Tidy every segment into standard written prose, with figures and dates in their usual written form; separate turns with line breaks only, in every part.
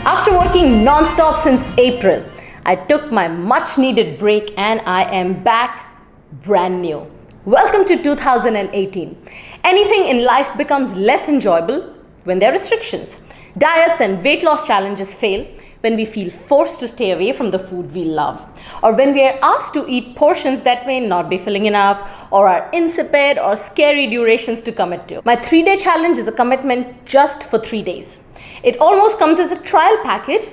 After working non-stop since April, I took my much needed break and I am back brand new. Welcome to 2018. Anything in life becomes less enjoyable when there are restrictions. Diets and weight loss challenges fail when we feel forced to stay away from the food we love, or when we are asked to eat portions that may not be filling enough, or are insipid or scary durations to commit to. My 3-day challenge is a commitment just for 3 days. It almost comes as a trial package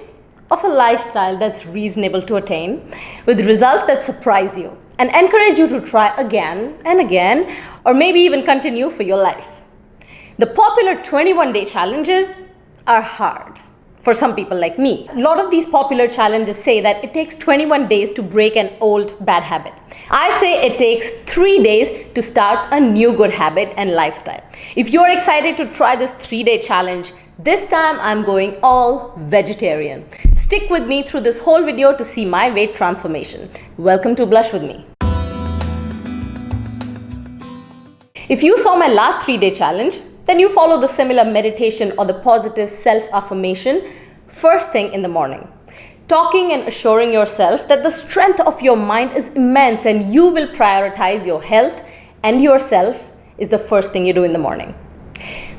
of a lifestyle that's reasonable to attain, with results that surprise you and encourage you to try again and again, or maybe even continue for your life. The popular 21-day challenges are hard for some people like me. A lot of these popular challenges say that it takes 21 days to break an old bad habit. I say it takes 3 days to start a new good habit and lifestyle. If you're excited to try this 3-day challenge, this time I'm going all vegetarian. Stick with me through this whole video to see my weight transformation. Welcome to Blush with me. If you saw my last 3-day challenge, then you follow the similar meditation or the positive self-affirmation first thing in the morning. Talking and assuring yourself that the strength of your mind is immense and you will prioritize your health and yourself is the first thing you do in the morning.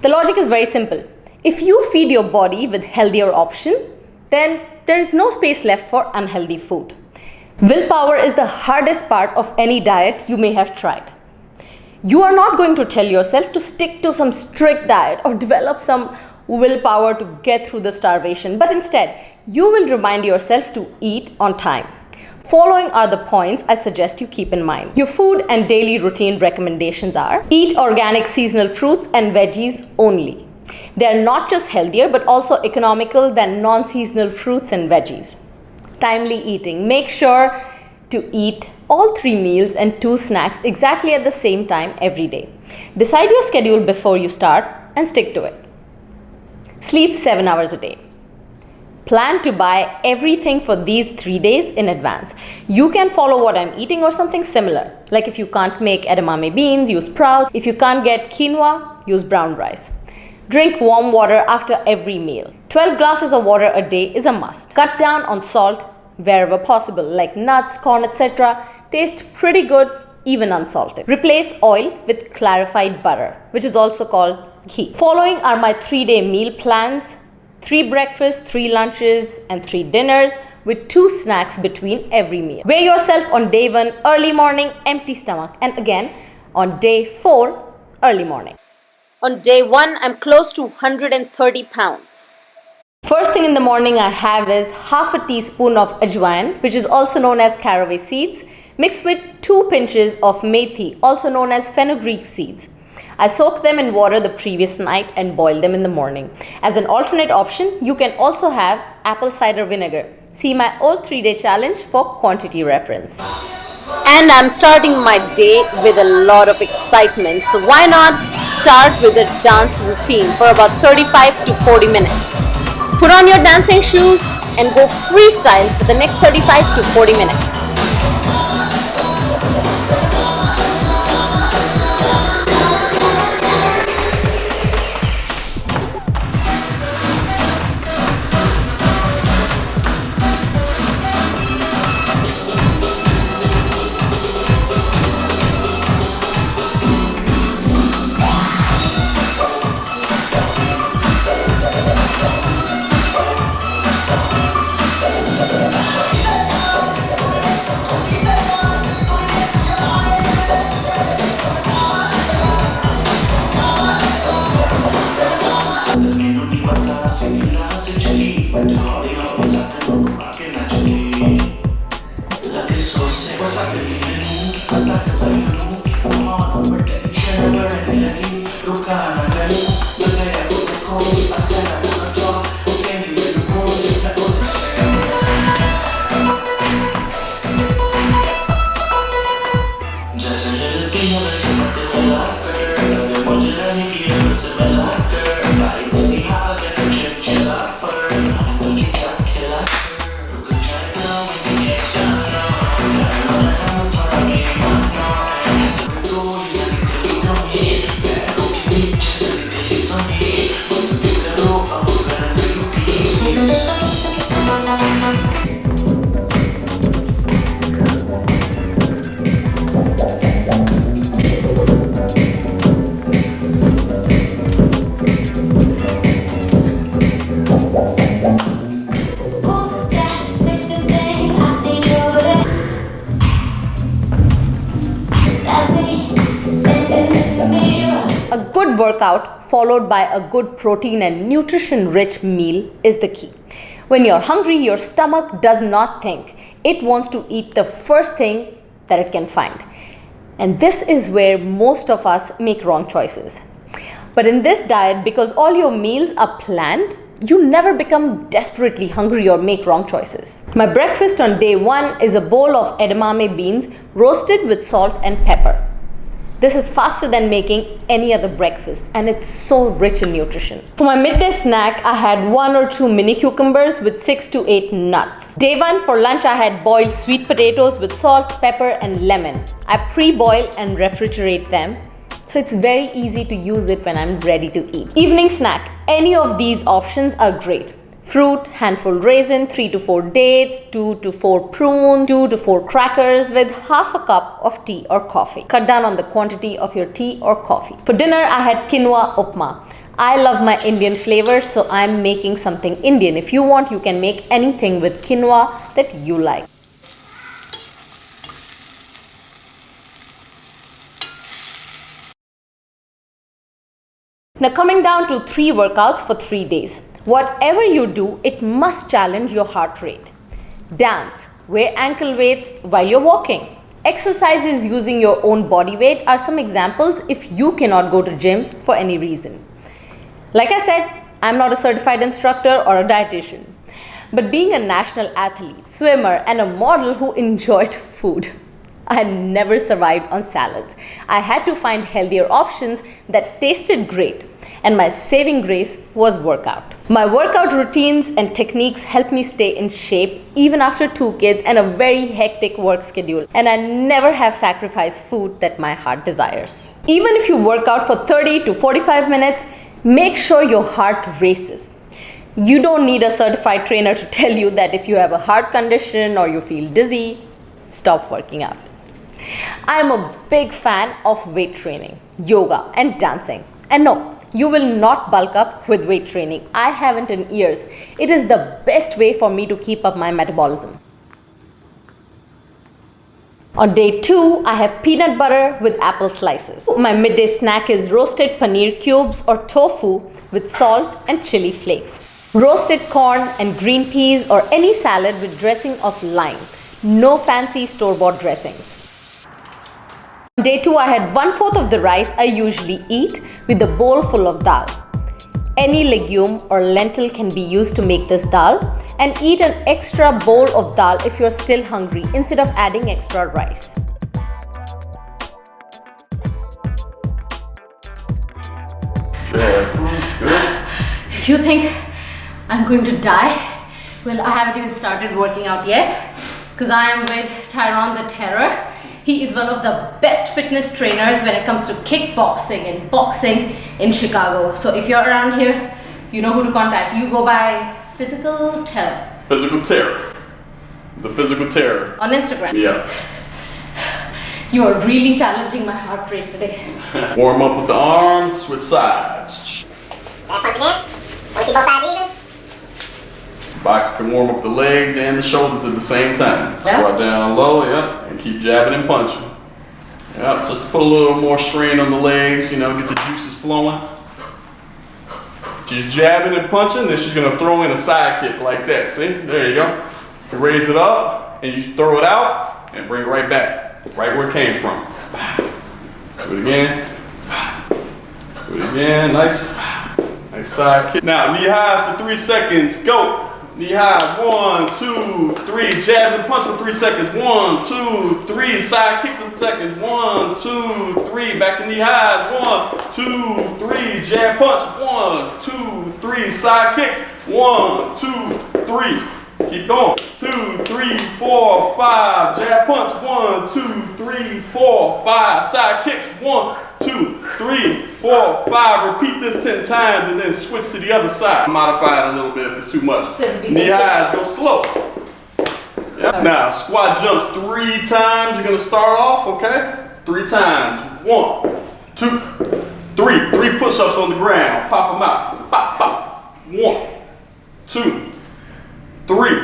The logic is very simple. If you feed your body with healthier option, then there is no space left for unhealthy food. Willpower is the hardest part of any diet you may have tried. You are not going to tell yourself to stick to some strict diet or develop some willpower to get through the starvation, but instead, you will remind yourself to eat on time. Following are the points I suggest you keep in mind. Your food and daily routine recommendations are: eat organic seasonal fruits and veggies only. They are not just healthier but also economical than non-seasonal fruits and veggies. Timely eating. Make sure to eat all 3 meals and 2 snacks exactly at the same time every day. Decide your schedule before you start and stick to it. Sleep 7 hours a day. Plan to buy everything for these 3 days in advance. You can follow what I'm eating or something similar. Like if you can't make edamame beans, use sprouts. If you can't get quinoa, use brown rice. Drink warm water after every meal. 12 glasses of water a day is a must. Cut down on salt wherever possible, like nuts, corn, etc. Taste pretty good even unsalted. Replace oil with clarified butter, which is also called ghee. Following are my 3-day meal plans: 3 breakfasts, 3 lunches, and 3 dinners, with 2 snacks between every meal. Weigh yourself on day 1, early morning, empty stomach, and again on day 4, early morning. On day 1, I'm close to 130 pounds. First thing in the morning I have is half a teaspoon of ajwain, which is also known as caraway seeds, mixed with 2 pinches of methi, also known as fenugreek seeds. I soak them in water the previous night and boil them in the morning. As an alternate option, you can also have apple cider vinegar. See my old 3-day challenge for quantity reference. And I'm starting my day with a lot of excitement, so why not start with a dance routine for about 35 to 40 minutes. Put on your dancing shoes and go freestyle for the next 35 to 40 minutes. workout followed by a good protein and nutrition-rich meal is the key. When you're hungry, your stomach does not think. It wants to eat the first thing that it can find. And this is where most of us make wrong choices. But in this diet, because all your meals are planned, you never become desperately hungry or make wrong choices. My breakfast on day 1 is a bowl of edamame beans roasted with salt and pepper. This is faster than making any other breakfast, and it's so rich in nutrition. For my midday snack, I had 1 or 2 mini cucumbers with 6 to 8 nuts. Day 1 for lunch, I had boiled sweet potatoes with salt, pepper, and lemon. I pre-boil and refrigerate them, so it's very easy to use it when I'm ready to eat. Evening snack, any of these options are great. Fruit, handful raisin, 3 to 4 dates, 2 to 4 prunes, 2 to 4 crackers with half a cup of tea or coffee. Cut down on the quantity of your tea or coffee. For dinner, I had quinoa upma. I love my Indian flavors, so I'm making something Indian. If you want, you can make anything with quinoa that you like. Now coming down to 3 workouts for 3 days. Whatever you do, it must challenge your heart rate. Dance, wear ankle weights while you're walking. Exercises using your own body weight are some examples if you cannot go to gym for any reason. Like I said, I'm not a certified instructor or a dietitian. But being a national athlete, swimmer, and a model who enjoyed food, I never survived on salads. I had to find healthier options that tasted great, and my saving grace was workout. My workout routines and techniques help me stay in shape even after 2 kids and a very hectic work schedule, and I never have sacrificed food that my heart desires. Even if you work out for 30 to 45 minutes, make sure your heart races. You don't need a certified trainer to tell you that if you have a heart condition or you feel dizzy, stop working out. I am a big fan of weight training, yoga, and dancing. And no, you will not bulk up with weight training. I haven't in years. It is the best way for me to keep up my metabolism. On day 2, I have peanut butter with apple slices. My midday snack is roasted paneer cubes or tofu with salt and chili flakes. Roasted corn and green peas or any salad with dressing of lime. No fancy store-bought dressings. On day 2, I had 1/4 of the rice I usually eat with a bowl full of dal. Any legume or lentil can be used to make this dal, and eat an extra bowl of dal if you're still hungry instead of adding extra rice. If you think I'm going to die, well, I haven't even started working out yet because I am with Tyrone the Terror. He is one of the best fitness trainers when it comes to kickboxing and boxing in Chicago. So if you're around here, you know who to contact. You go by Physical Terror.
Physical Terror. The Physical Terror.
On Instagram.
Yeah.
You are really challenging my heart rate today.
Warm up with the arms, switch sides.
Punch again. Want to keep both sides even?
Box can warm up the legs and the shoulders at the same time.
Yeah.
Squat down low, yeah, and keep jabbing and punching. Yeah, just to put a little more strain on the legs, you know, get the juices flowing. She's jabbing and punching, then she's gonna throw in a side kick like that, see? There you go. Raise it up, and you throw it out, and bring it right back, right where it came from. Do it again. Do it again, nice side kick. Now, knee highs for 3 seconds, go. Knee high, 1, 2, 3, jabs and punch for 3 seconds, 1, 2, 3, side kick for seconds, 1, 2, 3, back to knee highs, 1, 2, 3, jab punch, 1, 2, 3, side kick, 1, 2, 3, keep going, 2, 3, 4, 5, jab punch, 1, 2, 3, 4, 5, side kicks, 1, 2, 3, 4, 5. Repeat this 10 times and then switch to the other side. Modify it a little bit if it's too much. Knee highs, go slow. Yep. Now, squat jumps 3 times. You're gonna start off, okay? 3 times. 1, 2, 3. 3 push-ups on the ground. Pop them out. Pop, pop. 1, 2, 3.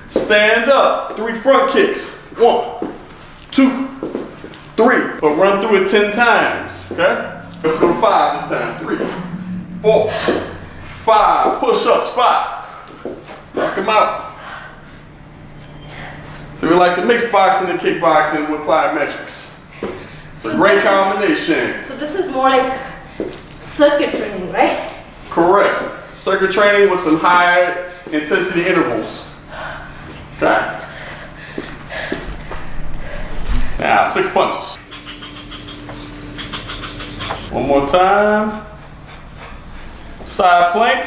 Stand up. 3 front kicks. 1, 2, 3. But run through it 10 times, okay? Let's go to 5 this time. 3, 4, 5. Push-ups, 5. Knock them out. So we like to mix boxing and kickboxing with plyometrics. It's a great combination.
So this is more like circuit training, right?
Correct. Circuit training with some high intensity intervals. Okay. Now, 6 punches. One more time. Side plank.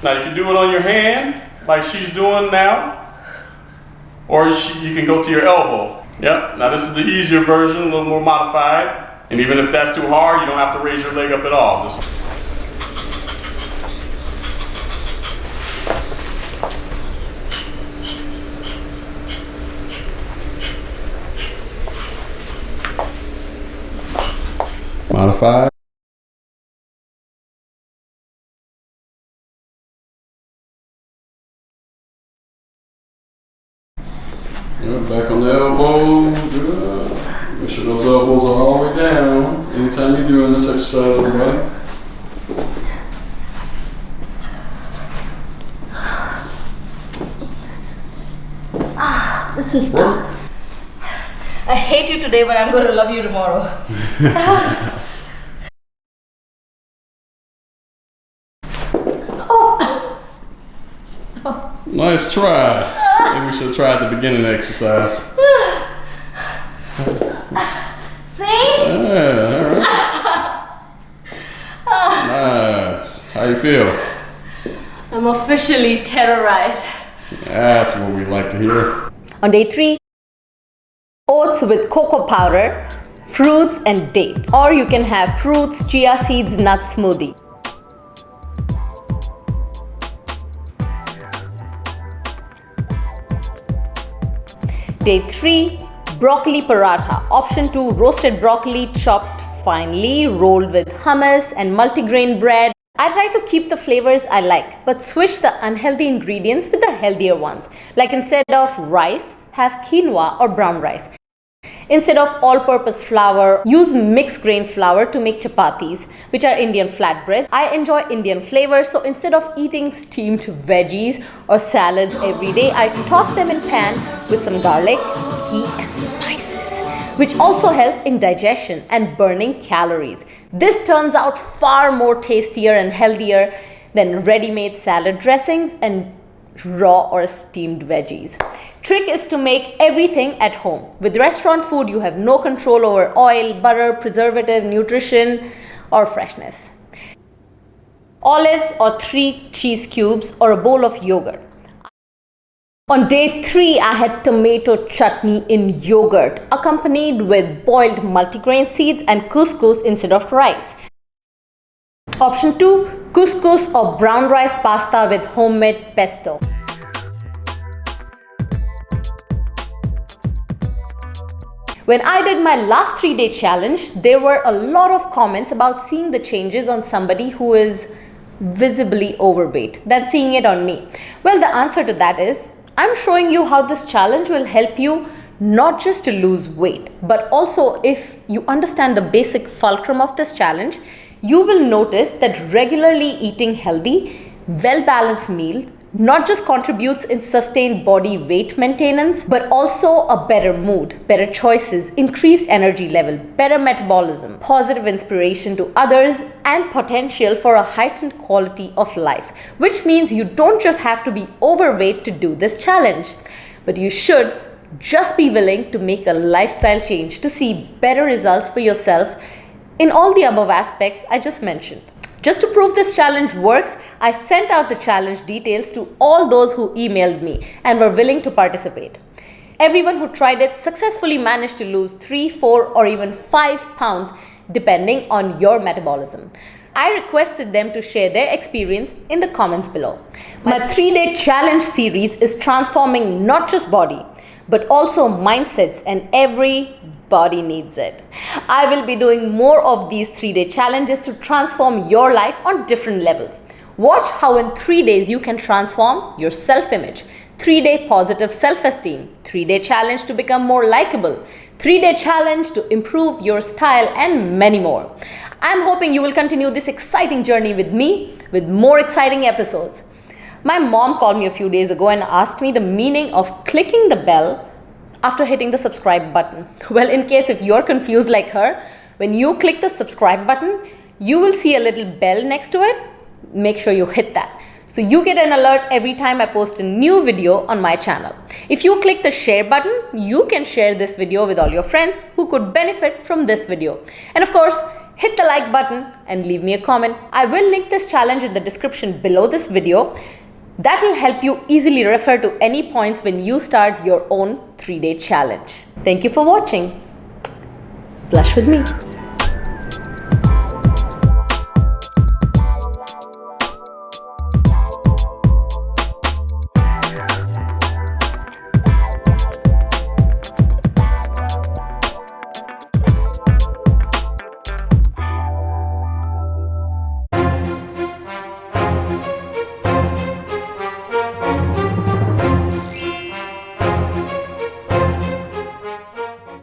Now you can do it on your hand, like she's doing now, or you can go to your elbow. Yep, now this is the easier version, a little more modified. And even if that's too hard, you don't have to raise your leg up at all. Just modify. Back on the elbows. Good. Make sure those elbows are all the way down. Anytime you're doing this exercise, everybody.
This is tough. I hate you today, but I'm going to love you tomorrow.
Nice try. Maybe we should try at the beginning of the exercise.
See?
Yeah, all right. Nice. How you feel?
I'm officially terrorized.
That's what we like to hear.
On day 3, oats with cocoa powder, fruits and dates. Or you can have fruits, chia seeds, nuts smoothie. Day 3, broccoli paratha. Option 2, roasted broccoli chopped finely, rolled with hummus and multigrain bread. I try to keep the flavors I like, but switch the unhealthy ingredients with the healthier ones. Like instead of rice, have quinoa or brown rice. Instead of all-purpose flour, use mixed grain flour to make chapatis, which are Indian flatbread. I enjoy Indian flavors, so instead of eating steamed veggies or salads every day, I toss them in pan with some garlic, ghee and spices, which also help in digestion and burning calories. This turns out far more tastier and healthier than ready-made salad dressings and raw or steamed veggies. Trick is to make everything at home. With restaurant food, you have no control over oil, butter, preservative, nutrition, or freshness. Olives or 3 cheese cubes or a bowl of yogurt. On day 3, I had tomato chutney in yogurt, accompanied with boiled multigrain seeds and couscous instead of rice. Option 2, couscous or brown rice pasta with homemade pesto. When I did my last 3-day challenge, there were a lot of comments about seeing the changes on somebody who is visibly overweight than seeing it on me. Well, the answer to that is, I'm showing you how this challenge will help you not just to lose weight, but also if you understand the basic fulcrum of this challenge, you will notice that regularly eating healthy, well-balanced meal not just contributes in sustained body weight maintenance, but also a better mood, better choices, increased energy level, better metabolism, positive inspiration to others, and potential for a heightened quality of life. Which means you don't just have to be overweight to do this challenge, but you should just be willing to make a lifestyle change to see better results for yourself in all the above aspects I just mentioned. Just to prove this challenge works, I sent out the challenge details to all those who emailed me and were willing to participate. Everyone who tried it successfully managed to lose 3, 4 or even 5 pounds depending on your metabolism. I requested them to share their experience in the comments below. My 3-day challenge series is transforming not just body, but also mindsets, and everybody needs it. I will be doing more of these 3-day challenges to transform your life on different levels. Watch how in 3 days you can transform your self-image. 3-day positive self-esteem. 3-day challenge to become more likable. 3-day challenge to improve your style, and many more. I'm hoping you will continue this exciting journey with me with more exciting episodes. My mom called me a few days ago and asked me the meaning of clicking the bell after hitting the subscribe button. Well, in case if you're confused like her, when you click the subscribe button, you will see a little bell next to it. Make sure you hit that, so you get an alert every time I post a new video on my channel. If you click the share button, you can share this video with all your friends who could benefit from this video. And of course, hit the like button and leave me a comment. I will link this challenge in the description below this video. That will help you easily refer to any points when you start your own 3-day challenge. Thank you for watching. Blush with me.